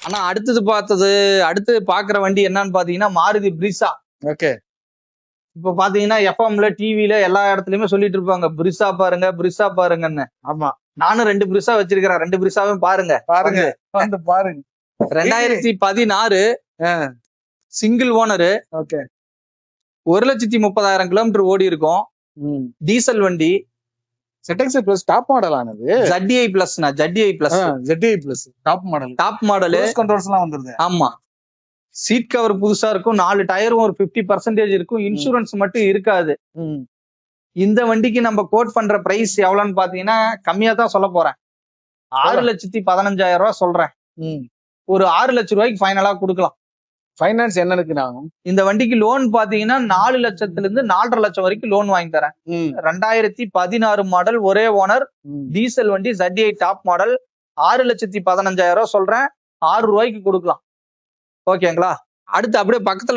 ஆனா அடுத்து பாக்குற வண்டி என்னன்னு பாத்தீங்கன்னா மாருதி பிரிசா. ஓகே. இப்ப பாத்தீங்கன்னா எஃப்எம்ல டிவில எல்லா இடத்துலயுமே சொல்லிட்டு இருப்பாங்க பிரிசா பாருங்கன்னு. ஆமா, நானும் 2 பிரிசா வச்சிருக்கிறேன். 2 பிரிசாவும் பாருங்க. வந்து பாருங்க. 2016 சிங்கிள் ஓனரு. ஓகே. 1,30,000 கிலோமீட்டர் ஓடி இருக்கும். டீசல் வண்டி. ZX Plus டாப் மாடல் ஆனது. ZDI பிளஸ்னா ZDI plus. ZDI Plus top model. Top model. Cruise controls எல்லாம் வந்துருது. ஆமா. சீட் கவர் புதுசா இருக்கும். 4 டயரும் ஒரு 50% இருக்கும். இன்சூரன்ஸ் மட்டும் இருக்காது. இந்த வண்டிக்கு நம்ம கோட் பண்ற பிரைஸ் எவ்வளவுன்னு பாத்தீங்கன்னா கம்மியா தான் சொல்ல போறேன். 6,15,000 ரூபாய் சொல்றேன். ஒரு 6 லட்சம் ரூபாய்க்கு ஃபைனலா கொடுக்கலாம். ஃபைனான்ஸ் என்னன்னு ஆகும்? இந்த வண்டிக்கு லோன் பாத்தீங்கன்னா 4 லட்சத்துல இருந்து 4.5 லட்சம் வரைக்கும் லோன் வாங்கி தரேன். 2016 மாடல், ஒரே ஓனர், டீசல் வண்டி, ZDI டாப் மாடல். 6,15,000 ரூபாய் சொல்றேன். 6 ரூபாய்க்கு கொடுக்கலாம். ஓகேங்களா? அடுத்து அப்படியே பக்கத்துல